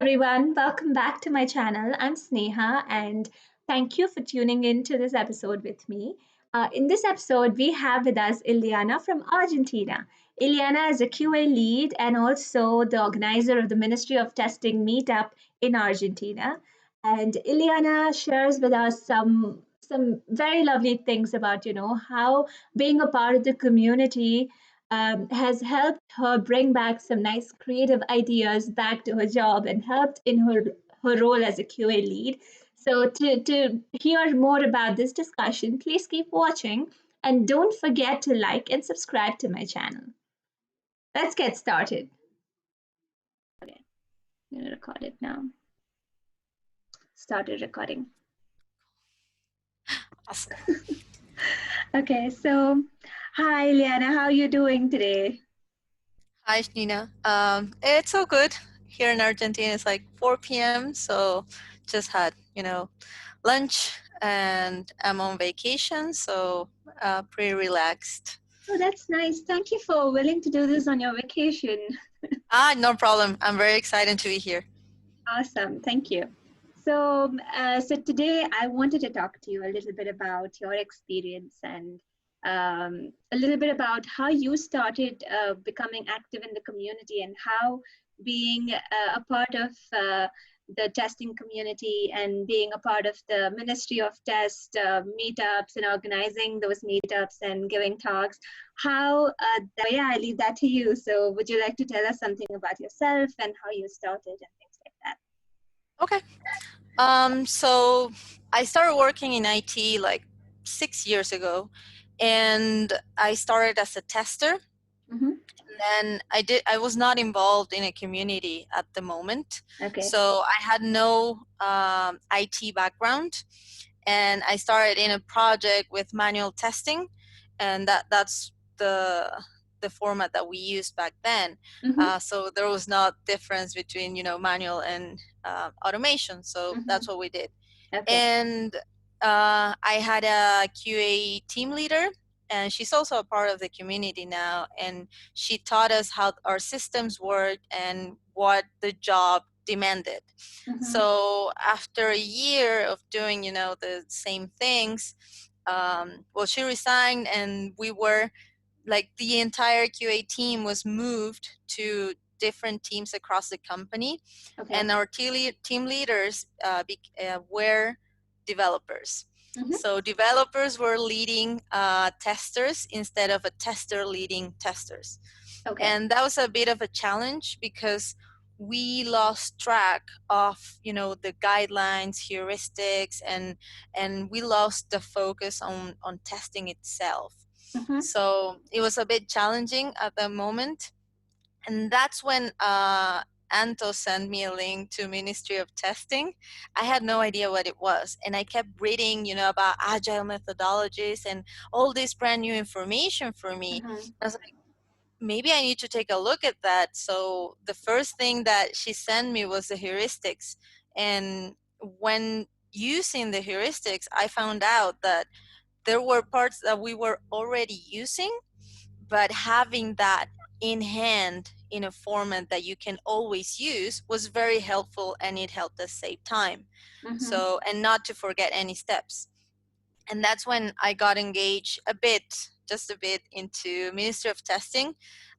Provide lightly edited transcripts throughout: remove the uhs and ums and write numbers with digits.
everyone, welcome back to my channel. I'm Sneha, and thank you for tuning in to this episode with me. In this episode, we have with us Ileana from Argentina. Ileana is a QA lead and also the organizer of the Ministry of Testing Meetup in Argentina. And Ileana shares with us some very lovely things about how being a part of the community has helped her bring back some nice creative ideas back to her job and helped in her role as a QA lead. So, to hear more about this discussion, please keep watching and don't forget to like and subscribe to my channel. Let's get started. Okay, I'm going to record it now. Started recording. Awesome. Okay, so hi, Liana, how are you doing today? Hi, Nina. It's all good. Here in Argentina, it's like 4 p.m. So just had, lunch and I'm on vacation. So pretty relaxed. Oh, that's nice. Thank you for willing to do this on your vacation. No problem. I'm very excited to be here. Awesome. Thank you. So today I wanted to talk to you a little bit about your experience and a little bit about how you started becoming active in the community and how being a part of the testing community and being a part of the Ministry of Test meetups and organizing those meetups and giving talks, yeah, I leave that to you. So would you like to tell us something about yourself and how you started and things like that? Okay. So I started working in IT like 6 years ago, and I started as a tester. Mm-hmm. And I was not involved in a community at the moment. Okay. So I had no IT background, and I started in a project with manual testing, and that's the format that we used back then. Mm-hmm. So there was not difference between manual and automation. So that's what we did. Okay. And I had a QA team leader, and she's also a part of the community now, and she taught us how our systems work and what the job demanded. Mm-hmm. So after a year of doing the same things, she resigned, and we were like the entire QA team was moved to different teams across the company. Okay. And our team leaders were developers. Mm-hmm. So developers were leading testers instead of a tester leading testers. Okay. And that was a bit of a challenge because we lost track of the guidelines, heuristics, and we lost the focus on testing itself. Mm-hmm. So it was a bit challenging at the moment. And that's when Anto sent me a link to Ministry of Testing. I had no idea what it was. And I kept reading, about agile methodologies and all this brand new information for me. Mm-hmm. I was like, maybe I need to take a look at that. So the first thing that she sent me was the heuristics. And when using the heuristics, I found out that there were parts that we were already using, but having that in hand in a format that you can always use was very helpful, and it helped us save time. Mm-hmm. So, and not to forget any steps. And that's when I got engaged just a bit into Ministry of Testing.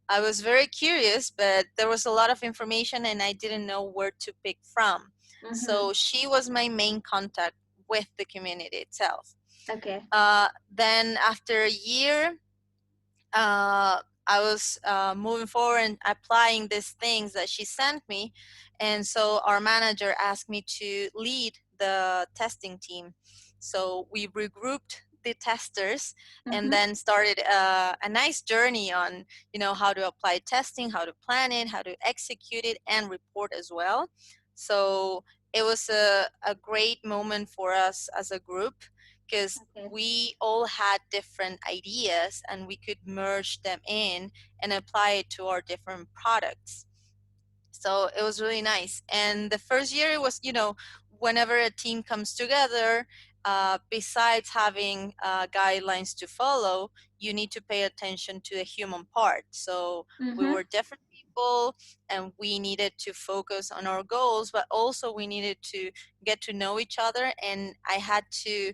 I was very curious, but there was a lot of information and I didn't know where to pick from. Mm-hmm. So she was my main contact with the community itself. Okay. Then after a year, I was moving forward and applying these things that she sent me. And so our manager asked me to lead the testing team. So we regrouped the testers and then started a nice journey on, how to apply testing, how to plan it, how to execute it, and report as well. So it was a great moment for us as a group, because we all had different ideas and we could merge them in and apply it to our different products. So it was really nice. And the first year it was, whenever a team comes together, besides having guidelines to follow, you need to pay attention to the human part. So we were definitely people, and we needed to focus on our goals, but also we needed to get to know each other. And I had to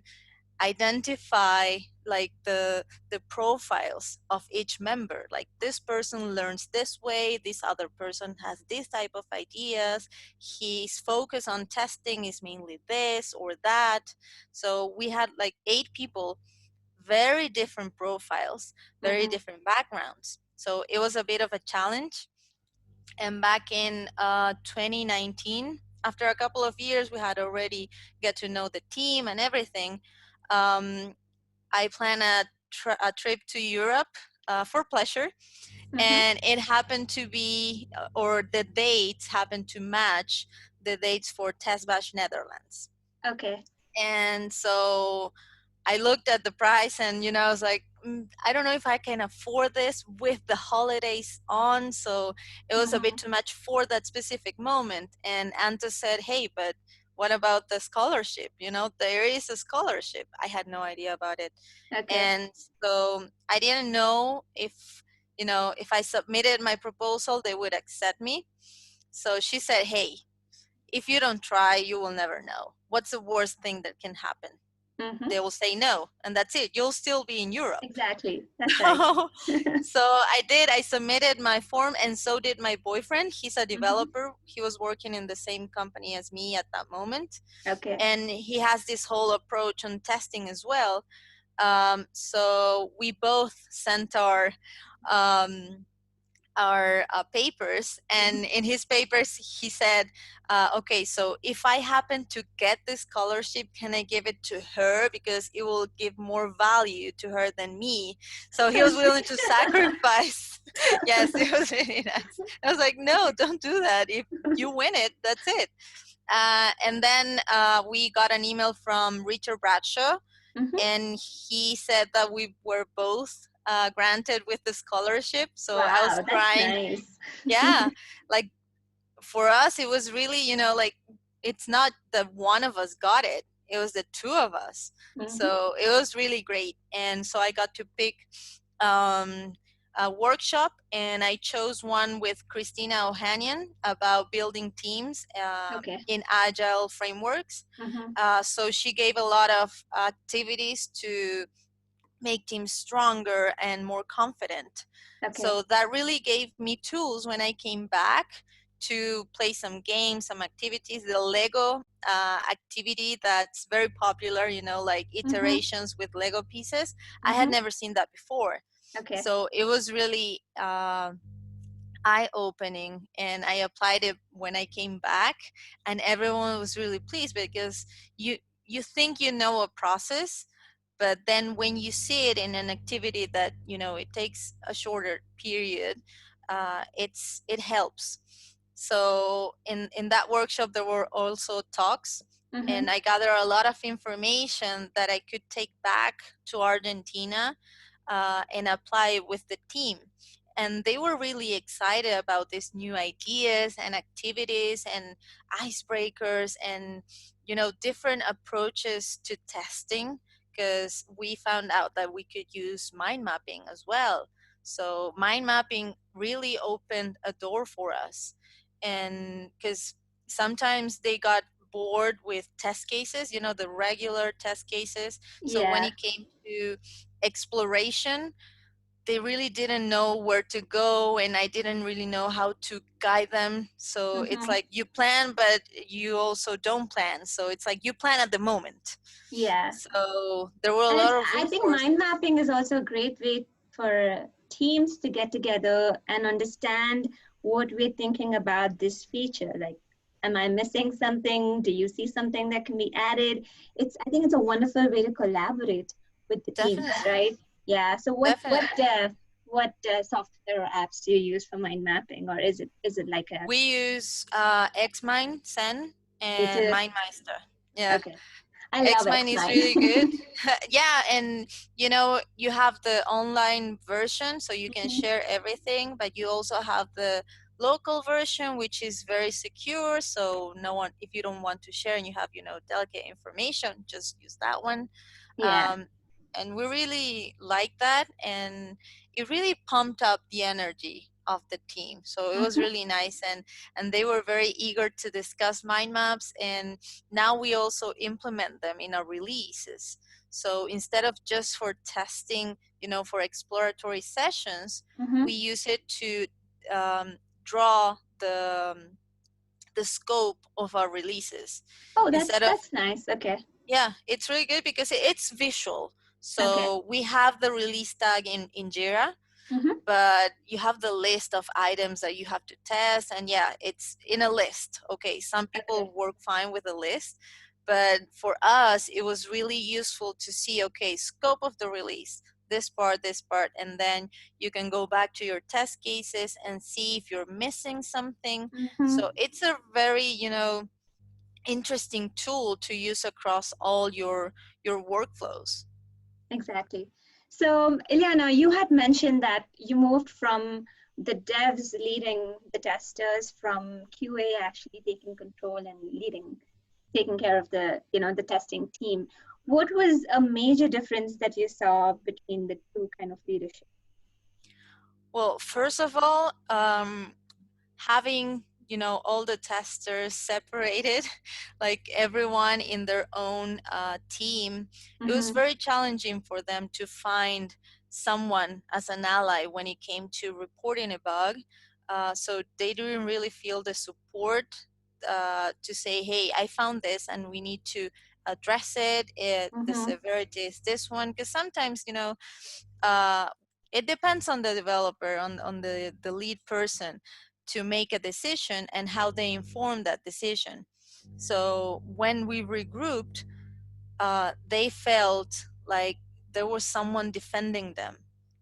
identify like the profiles of each member, like this person learns this way, this other person has this type of ideas, his focus on testing is mainly this or that. So we had like 8 people, very different profiles, very Mm-hmm. different backgrounds, so it was a bit of a challenge. And back in 2019, after a couple of years we had already get to know the team and everything, um, I plan a trip to Europe for pleasure, Mm-hmm. and it happened to be, or the dates happened to match the dates for Testbash Netherlands. Okay. And so I looked at the price, and I was like, I don't know if I can afford this with the holidays on. So it was a bit Mm-hmm. too much for that specific moment. And Anta said, hey, but what about the scholarship? There is a scholarship. I had no idea about it. Okay. And so I didn't know if I submitted my proposal, they would accept me. So she said, hey, if you don't try, you will never know. What's the worst thing that can happen? Mm-hmm. They will say no, and that's it. You'll still be in Europe. Exactly. That's right. So, so I did. I submitted my form, and so did my boyfriend. He's a Mm-hmm. developer. He was working in the same company as me at that moment, Okay. and he has this whole approach on testing as well. So we both sent um, our papers, Mm-hmm. and in his papers he said, okay, so if I happen to get this scholarship, can I give it to her because it will give more value to her than me? So he Oh, was willing sweet. to sacrifice. Yes, it was really nice. I was like, no, don't do that. If you win it, that's it. And then we got an email from Richard Bradshaw, Mm-hmm. and he said that we were both granted with the scholarship. So I was Wow, that's crying. nice. Yeah, like for us, it was really, like it's not that one of us got it; it was the two of us. Mm-hmm. So it was really great, and so I got to pick um, a workshop, and I chose one with Christina Ohanian about building teams Okay. in agile frameworks. Mm-hmm. So she gave a lot of activities to make teams stronger and more confident. Okay. So that really gave me tools when I came back to play some games, some activities. The Lego activity that's very popular, like Mm-hmm. iterations with Lego pieces. I had Mm-hmm. never seen that before. Okay. So it was really eye opening, and I applied it when I came back, and everyone was really pleased because you you think you know a process, but then when you see it in an activity that it takes a shorter period, it helps. So in that workshop there were also talks, and Mm-hmm. I gathered a lot of information that I could take back to Argentina and apply with the team. And they were really excited about these new ideas and activities and icebreakers and different approaches to testing, because we found out that we could use mind mapping as well. So mind mapping really opened a door for us, and because sometimes they got bored with test cases, the regular test cases. So when Yeah. it came to exploration, they really didn't know where to go, and I didn't really know how to guide them. So it's Mm-hmm. like you plan, but you also don't plan. So it's like you plan at the moment. Yeah. So there were a And lot it's, of I think resources. mind mapping is also a great way for teams to get together and understand what we're thinking about this feature. Like, am I missing something? Do you see something that can be added? I think it's a wonderful way to collaborate with the teams, Definitely, right? Yeah. So definitely. what software or apps do you use for mind mapping, or is it like a We use Xmind, Zen, you and do? MindMeister. Yeah. Okay. I love Xmind is really X9. good. Yeah, and you have the online version, so you can share everything, but you also have the local version, which is very secure. So no one, if you don't want to share and you have delicate information, just use that one. Yeah. Um, and we really like that, and it really pumped up the energy of the team. So it was Mm-hmm. really nice, and they were very eager to discuss mind maps, and now we also implement them in our releases. So instead of just for testing, for exploratory sessions, Mm-hmm. we use it to draw the scope of our releases. Oh, that's Instead of, that's nice. Okay. yeah, it's really good because it's visual. Okay. So we have the release tag in Jira, Mm-hmm. but you have the list of items that you have to test, and yeah, it's in a list. Okay, some Okay. people work fine with a list, but for us it was really useful to see, okay, scope of the release, this part, and then you can go back to your test cases and see if you're missing something. Mm-hmm. So it's a very, interesting tool to use across all your workflows. Exactly. So, Ileana, you had mentioned that you moved from the devs leading the testers from QA actually taking control and taking care of the testing team. What was a major difference that you saw between the two kind of leadership? Well, first of all, having all the testers separated, like everyone in their own team, it was Mm-hmm. very challenging for them to find someone as an ally when it came to reporting a bug. So they didn't really feel the support to say, hey, I found this and we need to address it. The Mm-hmm. severity is this one, because sometimes uh, it depends on the developer, on the lead person, to make a decision and how they inform that decision. So when we regrouped, they felt like there was someone defending them,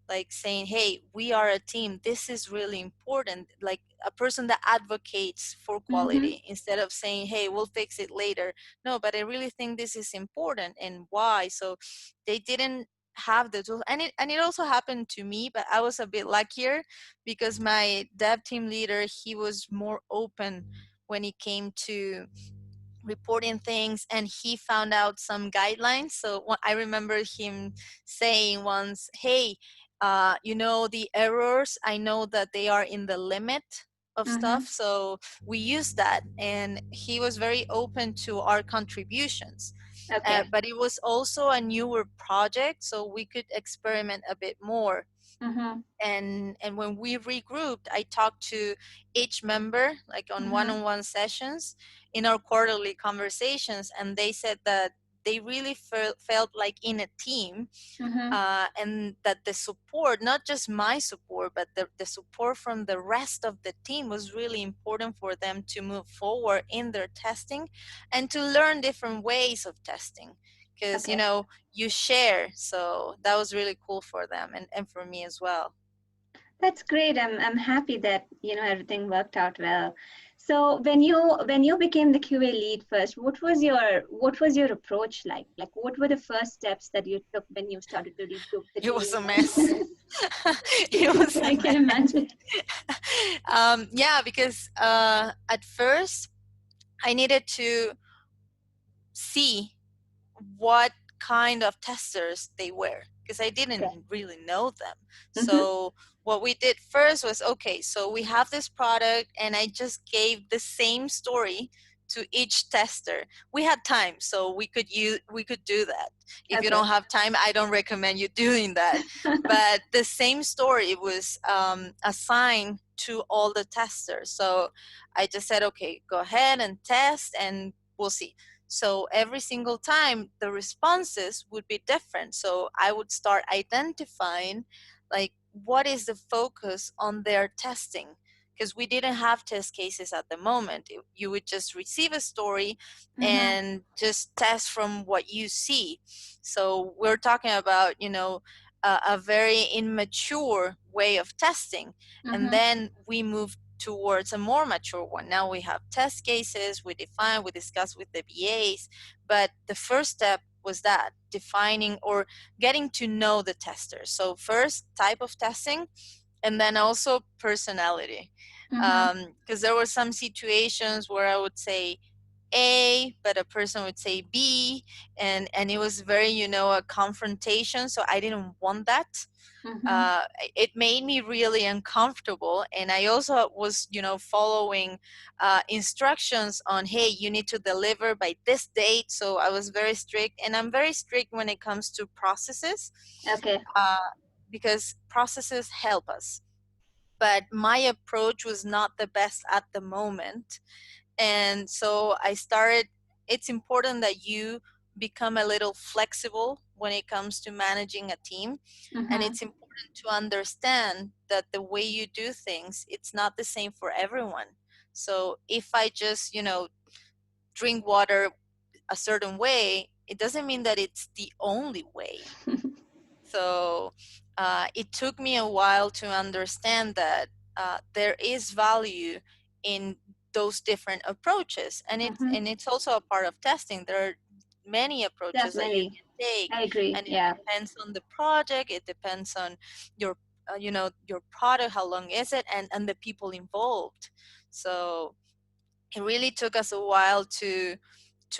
like saying, hey, we are a team, this is really important, like a person that advocates for Mm-hmm. quality instead of saying, hey, we'll fix it later. No, but I really think this is important, and why. So they didn't have the tools, and it also happened to me, but I was a bit luckier because my dev team leader, he was more open when it came to reporting things, and he found out some guidelines. So I remember him saying once, hey, the errors, I know that they are in the limit of Mm-hmm. stuff, so we use that, and he was very open to our contributions. Okay. But it was also a newer project, so we could experiment a bit more. Mm-hmm. And when we regrouped, I talked to each member, like on Mm-hmm. one-on-one sessions in our quarterly conversations, and they said that they really felt like in a team, Mm-hmm. and that the support, not just my support, but the support from the rest of the team was really important for them to move forward in their testing and to learn different ways of testing, because Okay. you share. So that was really cool for them, and for me as well. That's great. I'm happy that everything worked out well. So when you became the QA lead first, what was your approach like? Like what were the first steps that you took when you started to regroup the It was team? a mess. It was a I can mess. imagine. Yeah, because at first I needed to see what kind of testers they were, because I didn't Okay. really know them. Mm-hmm. So what we did first was, okay, so we have this product, and I just gave the same story to each tester. We had time, so we could do that. If you Okay. don't have time, I don't recommend you doing that. But the same story was assigned to all the testers. So I just said, okay, go ahead and test, and we'll see. So every single time the responses would be different. So I would start identifying, like, what is the focus on their testing, because we didn't have test cases at the moment. You would just receive a story Mm-hmm. and just test from what you see. So we're talking about, a very immature way of testing. And Mm-hmm. then we moved towards a more mature one. Now we have test cases, we discuss with the BAs, but the first step was that defining or getting to know the testers. So first, type of testing, and then also personality. Mm-hmm. Because there were some situations where I would say, A, but a person would say B, and it was very, a confrontation. So I didn't want that. Mm-hmm. uh, it made me really uncomfortable, and I also was, following instructions on, hey, you need to deliver by this date. So I was very strict, and I'm very strict when it comes to processes, Okay. uh, because processes help us, but my approach was not the best at the moment. And so I started, it's important that you become a little flexible when it comes to managing a team. And Mm-hmm. it's important to understand that the way you do things, it's not the same for everyone. So if I just, drink water a certain way, it doesn't mean that it's the only way. So it took me a while to understand that there is value in those different approaches, and Mm-hmm. it's also a part of testing. There are many approaches that you Definitely. can take, I agree. and it Yeah. depends on the project. It depends on your your product, how long is it, and the people involved. So it really took us a while to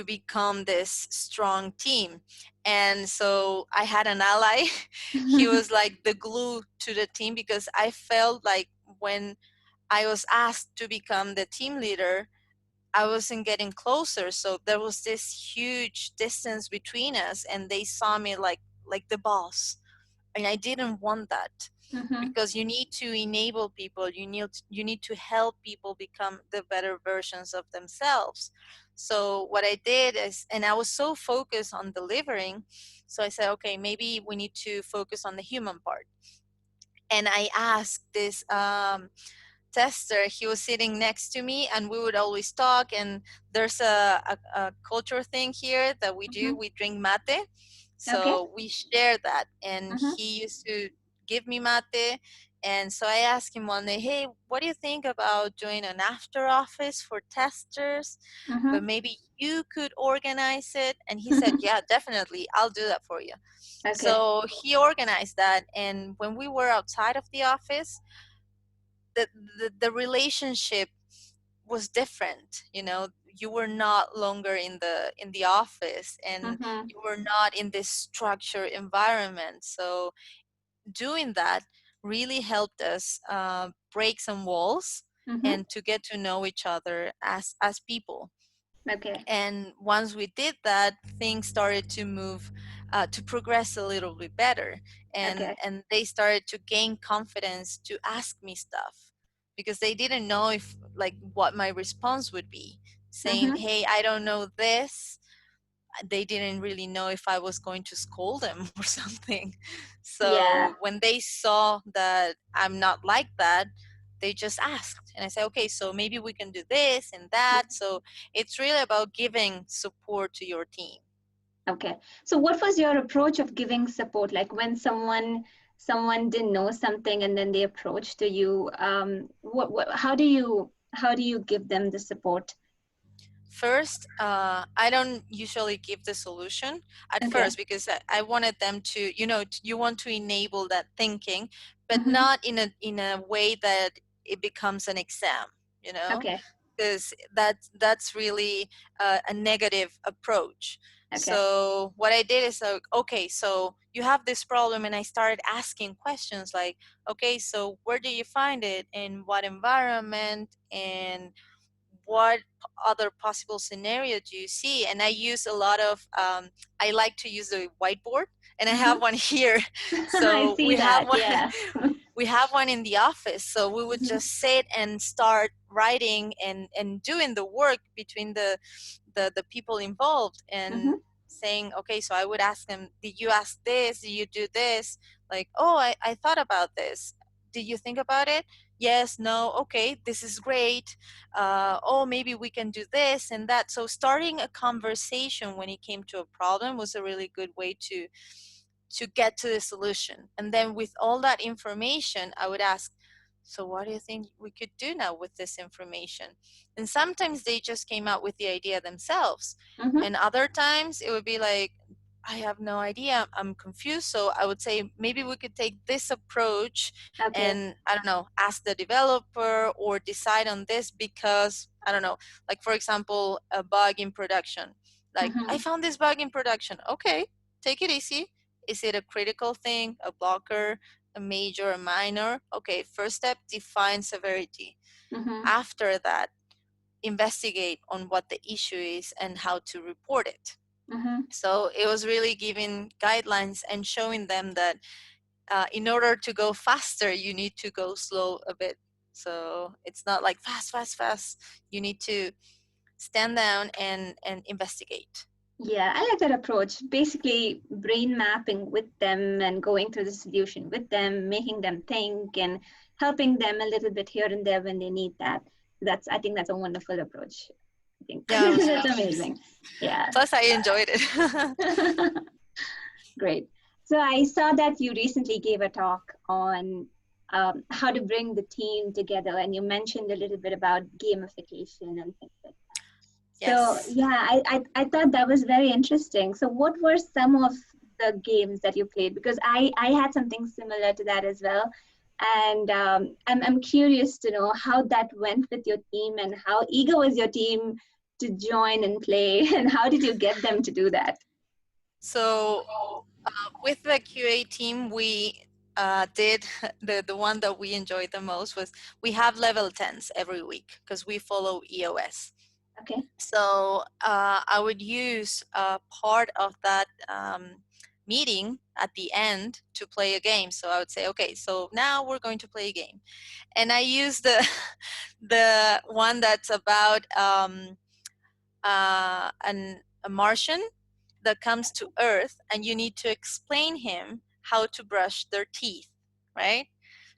become this strong team. And so I had an ally. He was like the glue to the team, because I felt like when I was asked to become the team leader, I wasn't getting closer. So there was this huge distance between us, and they saw me like the boss. And I didn't want that, Mm-hmm. because you need to enable people, you need to help people become the better versions of themselves. So what I did is, and I was so focused on delivering, so I said, okay, maybe we need to focus on the human part. And I asked this tester. He was sitting next to me, and we would always talk. And there's a culture thing here that we do. Mm-hmm. We drink mate, Okay. so we share that. And Mm-hmm. he used to give me mate. And so I asked him one day, hey, what do you think about doing an after office for testers, but Mm-hmm. maybe you could organize it? And he said, yeah, definitely, I'll do that for you. Okay. So he organized that, and when we were outside of the office, the relationship was different. You were not longer in the office, and Mm-hmm. you were not in this structured environment. So doing that really helped us break some walls Mm-hmm. and to get to know each other as people. Okay. And once we did that, things started to move, to progress a little bit better, and Okay. and they started to gain confidence to ask me stuff, because they didn't know if, like, what my response would be, saying, Mm-hmm. hey, I don't know this. They didn't really know if I was going to scold them or something. Yeah. So when they saw that I'm not like that, they just asked. And I said, okay, so maybe we can do this and that. So it's really about giving support to your team. Okay. So what was your approach of giving support? Like when someone didn't know something and then they approached to you, what how do you give them the support? First, I don't usually give the solution at Okay. first, because I wanted them to, you want to enable that thinking, but Mm-hmm. not in a way that it becomes an exam, you know, Okay. because that's really a negative approach. Okay. So what I did is, okay, so you have this problem, and I started asking questions like, okay, so where do you find it, in what environment, and what other possible scenario do you see? And I use a lot of, I like to use the whiteboard, and I have Mm-hmm. one here. I So see we have that. one. Yeah. We have one in the office, so we would Mm-hmm. just sit and start writing and doing the work between the people involved, and Mm-hmm. saying, okay, so I would ask them, did you ask this, did you do this, like, oh, I thought about this, did you think about it? Yes, no, okay, this is great. Oh, maybe we can do this and that. So starting a conversation when it came to a problem was a really good way to get to the solution. And then with all that information, I would ask, so what do you think we could do now with this information? And sometimes they just came out with the idea themselves. Mm-hmm. And other times it would be like, I have no idea. I'm confused. So I would say maybe we could take this approach Okay. and, I don't know, ask the developer or decide on this because, I don't know, like for example, a bug in production. Like, I Mm-hmm. found this bug in production. Okay, take it easy. Is it a critical thing, a blocker, a major, a minor? Okay, first step, define severity. Mm-hmm. After that, investigate on what the issue is and how to report it. Mm-hmm. So it was really giving guidelines and showing them that in order to go faster, you need to go slow a bit. So it's not like fast, fast, fast. You need to stand down and investigate. Yeah, I like that approach. Basically, brain mapping with them and going through the solution with them, making them think and helping them a little bit here and there when they need that. I think that's a wonderful approach. I think Yeah, it was that's really nice. amazing. Yeah. Plus, I enjoyed it. Great. So I saw that you recently gave a talk on how to bring the team together, and you mentioned a little bit about gamification and things like that. So Yes. yeah, I thought that was very interesting. So what were some of the games that you played? Because I had something similar to that as well. And I'm curious to know how that went with your team and how eager was your team to join and play and how did you get them to do that? So with the QA team, we did the one that we enjoyed the most was we have level 10s every week because we follow EOS. Okay. So I would use part of that meeting at the end to play a game. So I would say, okay, so now we're going to play a game, and I use the the one that's about a Martian that comes to Earth, and you need to explain him how to brush their teeth, right?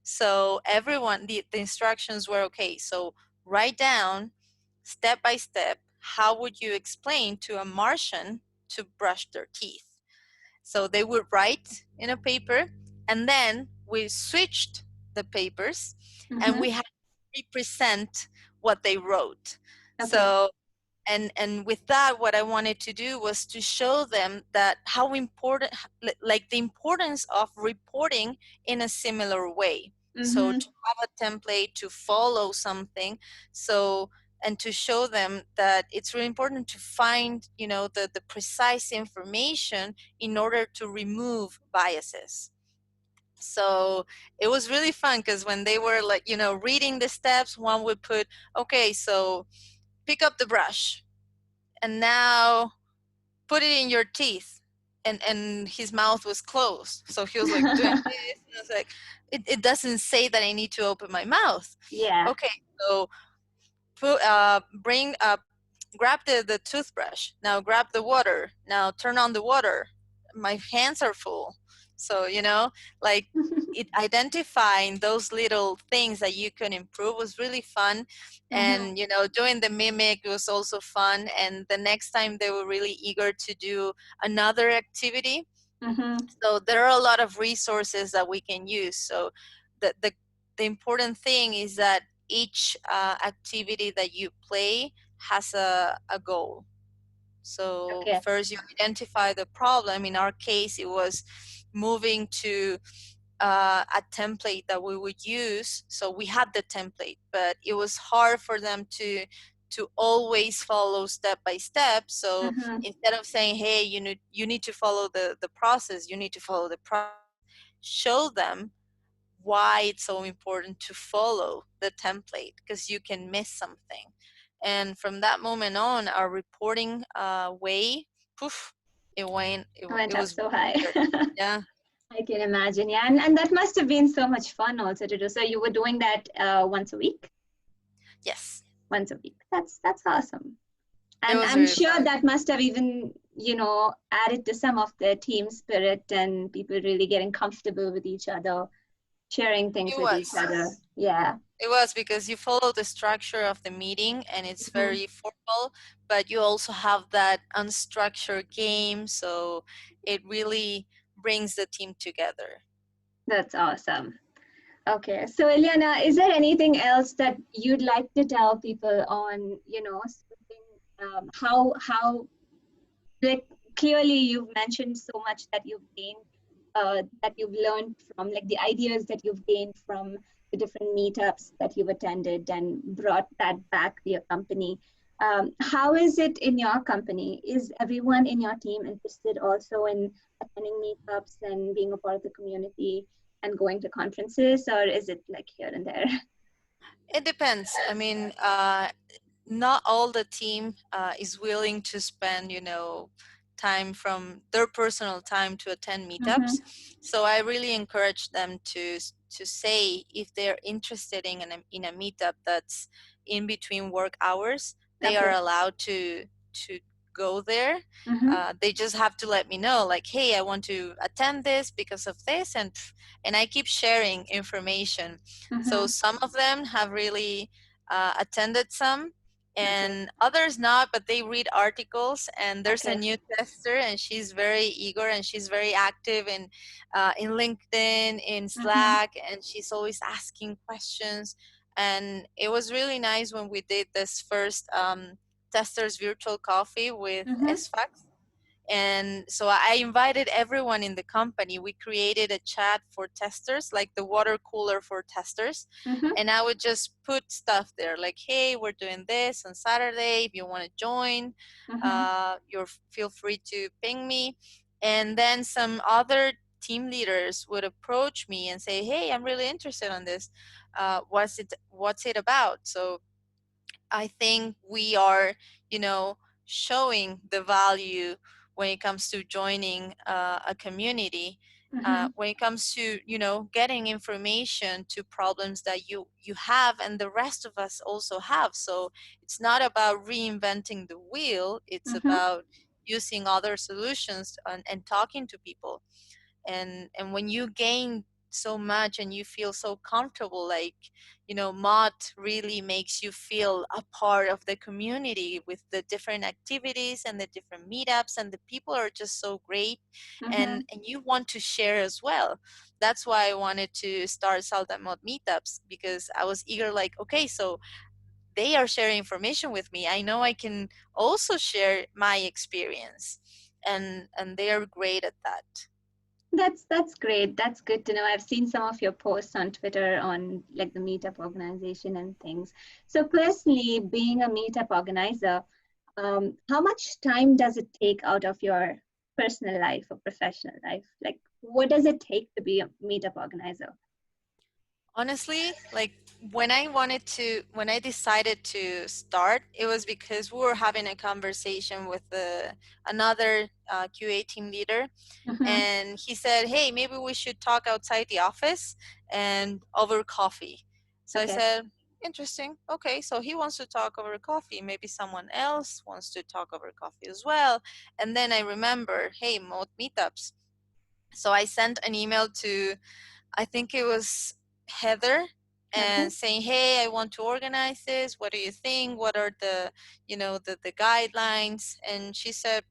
So everyone, the instructions were okay. So write down step by step how would you explain to a Martian to brush their teeth. So they would write in a paper, and then we switched the papers, and Mm-hmm. we had to represent what they wrote. Okay. So and with that, what I wanted to do was to show them that how important, like the importance of reporting in a similar way. So Mm-hmm. to have a template to follow something, so and to show them that it's really important to find, the precise information in order to remove biases. So it was really fun because when they were like, reading the steps, one would put, okay, so pick up the brush and now put it in your teeth, and his mouth was closed, so he was like doing this, and I was like, it doesn't say that I need to open my mouth. Yeah. Okay, so bring grab the toothbrush, now grab the water, now turn on the water, my hands are full. So like it identifying those little things that you can improve was really fun. Mm-hmm. And doing the mimic was also fun, and the next time they were really eager to do another activity. Mm-hmm. So there are a lot of resources that we can use. So the important thing is that each activity that you play has a goal. So Okay. first you identify the problem. In our case, it was moving to a template that we would use. So we had the template, but it was hard for them to always follow step by step. So Mm-hmm. instead of saying, hey, you need to follow the process, you need to follow the process, show them why it's so important to follow the template, because you can miss something. And from that moment on, our reporting way, poof, it went. Went It up was so high. good. Yeah. I can imagine. Yeah. And that must have been so much fun also to do. So you were doing that once a week? Yes. Once a week. That's awesome. It And was I'm really sure fun. that must have even, added to some of the team spirit and people really getting comfortable with each other, sharing things It with each was. other. Yeah. It was because you follow the structure of the meeting and it's Hmm. very formal, but you also have that unstructured game, so it really brings the team together. That's awesome. Okay. So, Ileana, is there anything else that you'd like to tell people on, something, how like clearly you've mentioned so much that you've gained, that you've learned from, like the ideas that you've gained from the different meetups that you've attended and brought that back to your company. How is it in your company? Is everyone in your team interested also in attending meetups and being a part of the community and going to conferences, or is it like here and there? It depends. I mean, not all the team is willing to spend, time from their personal time to attend Mm-hmm. meetups. So I really encourage them to say if they're interested in a meetup that's in between work hours, they are Okay. allowed to go there. Mm-hmm. They just have to let me know, like, hey, I want to attend this because of this, and I keep sharing information. So Mm-hmm. some of them have really attended some, Okay. and others not, but they read articles. And there's a Okay. new tester, and she's very eager and she's very active in LinkedIn, in Mm-hmm. Slack, and she's always asking questions. And it was really nice when we did this first testers virtual coffee with Mm-hmm. SFAX. And so I invited everyone in the company. We created a chat for testers, like the water cooler for testers. Mm-hmm. And I would just put stuff there like, hey, we're doing this on Saturday. If you want to join, Mm-hmm. you're feel free to ping me. And then some other team leaders would approach me and say, hey, I'm really interested in this. What's it about? So I think we are, you know, showing the value when it comes to joining a community. Mm-hmm. When it comes to, getting information to problems that you have and the rest of us also have. So it's not about reinventing the wheel. It's Mm-hmm. about using other solutions and talking to people. And when you gain so much and you feel so comfortable, like, mod really makes you feel a part of the community with the different activities and the different meetups, and the people are just so great, Mm-hmm. and you want to share as well. That's why I wanted to start Salt and Mod meetups, because I was eager, like, okay, so they are sharing information with me, I know I can also share my experience, and they are great at that. That's great. That's good to know. I've seen some of your posts on Twitter on like the meetup organization and things. So personally, being a meetup organizer, how much time does it take out of your personal life or professional life? Like, what does it take to be a meetup organizer? Honestly, like, when I decided to start, it was because we were having a conversation with another QA team leader, Mm-hmm. and he said, hey, maybe we should talk outside the office and over coffee. So I Okay. said, interesting. Okay, so he wants to talk over coffee. Maybe someone else wants to talk over coffee as well. And then I remember, hey, meetups. So I sent an email to, I think it was Heather, Okay. and saying, "Hey, I want to organize this. What do you think? What are the guidelines?" And she said,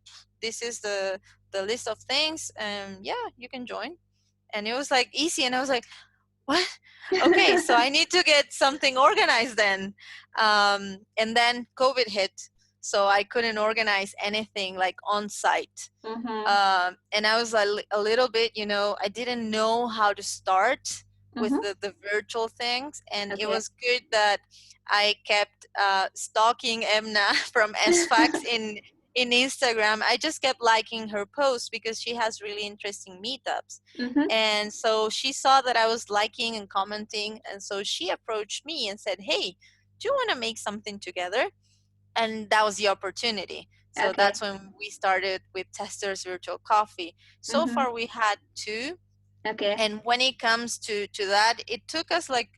"This is the list of things, and yeah, you can join." And it was like easy, and I was like, "What? Okay, so I need to get something organized then." And then COVID hit, so I couldn't organize anything like on site. Mm-hmm. And I was a little bit, I didn't know how to start with Mm-hmm. the virtual things. And it Okay. was good that I kept stalking Emna from SFAX in Instagram. I just kept liking her posts because she has really interesting meetups. Mm-hmm. And so she saw that I was liking and commenting. And so she approached me and said, hey, do you want to make something together? And that was the opportunity. So Okay. that's when we started with Testers Virtual Coffee. So Mm-hmm. far we had two, Okay. and when it comes to that, it took us like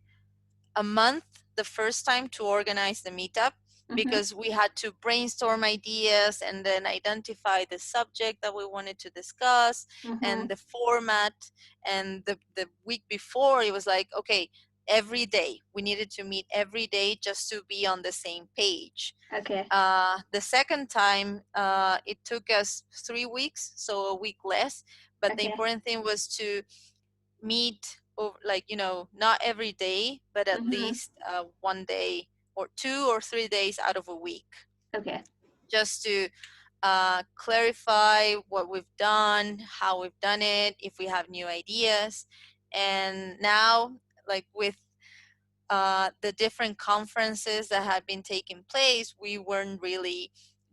a month the first time to organize the meetup, Mm-hmm. because we had to brainstorm ideas and then identify the subject that we wanted to discuss Mm-hmm. and the format. And the week before, it was like, okay, every day we needed to meet every day just to be on the same page. Okay. The second time, it took us 3 weeks, so a week less. But the Okay. important thing was to meet over, like, not every day, but at Mm-hmm. least one day or 2 or 3 days out of a week, Okay. just to clarify what we've done, how we've done it, if we have new ideas. And now, like with the different conferences that had been taking place, we weren't really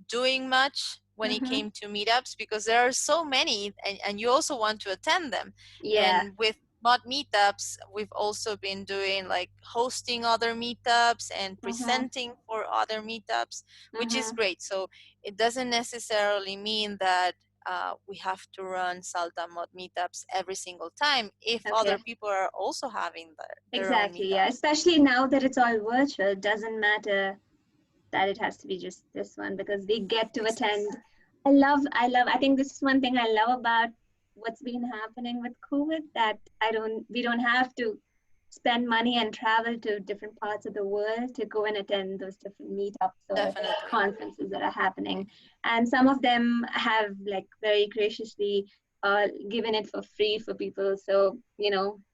doing much when it Mm-hmm. came to meetups because there are so many, and you also want to attend them. Yeah. And with mod meetups, we've also been doing like hosting other meetups and Mm-hmm. presenting for other meetups, which is Mm-hmm. great. So it doesn't necessarily mean that we have to run Salta mod meetups every single time if other Okay. people are also having their own Exactly. Yeah. meetups. Especially now that it's all virtual, it doesn't matter that it has to be just this one because we get to attend. Exactly. I think this is one thing I love about what's been happening with COVID, that we don't have to spend money and travel to different parts of the world to go and attend those different meetups or Definitely. conferences that are happening. And some of them have like very graciously given it for free for people. So,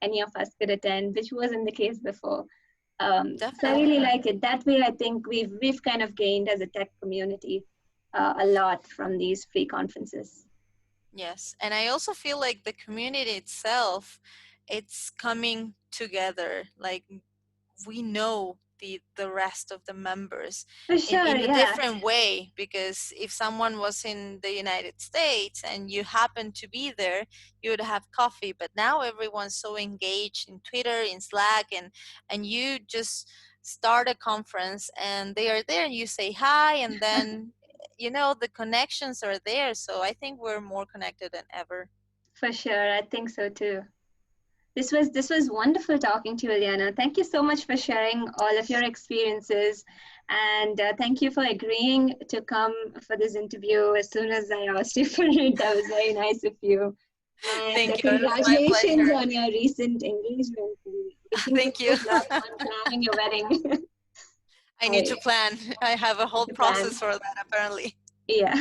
any of us could attend, which wasn't the case before. So I really Definitely. like it. That way, I think we've kind of gained as a tech community a lot from these free conferences. Yes. And I also feel like the community itself, it's coming together. Like we know the rest of the members For in sure, a yeah, different way, because if someone was in the United States and you happen to be there, you would have coffee. But now everyone's so engaged in Twitter, in Slack, and you just start a conference and they are there and you say hi, and then the connections are there. So I think we're more connected than ever. for sure. I think so too. This was wonderful talking to you, Ileana. Thank you so much for sharing all of your experiences, and thank you for agreeing to come for this interview as soon as I asked you for it. That was very nice of you. And Thank you. It was my congratulations pleasure. on your recent engagement. Wishing you Thank you. good luck on planning your wedding. I need I to plan. I have a need whole to plan. process for that apparently. Yeah.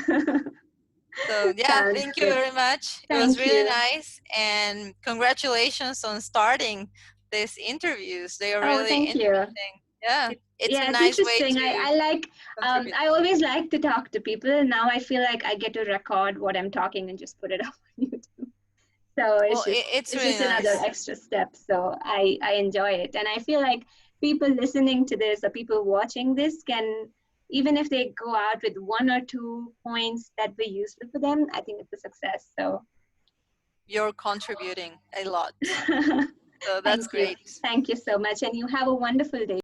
So yeah, Sounds thank you good. very much. It was Thank really you. nice, and congratulations on starting these interviews. They are Oh, really thank you. interesting. Yeah, it's a Yeah, it's nice way interesting. to contribute. I always like to talk to people. Now I feel like I get to record what I'm talking and just put it up on YouTube. So Well, it's it's really just another nice. extra step. So I enjoy it. And I feel like people listening to this or people watching this can, even if they go out with one or two points that were useful for them, I think it's a success. So You're contributing a lot. So that's thank you. great. Thank you so much. And you have a wonderful day.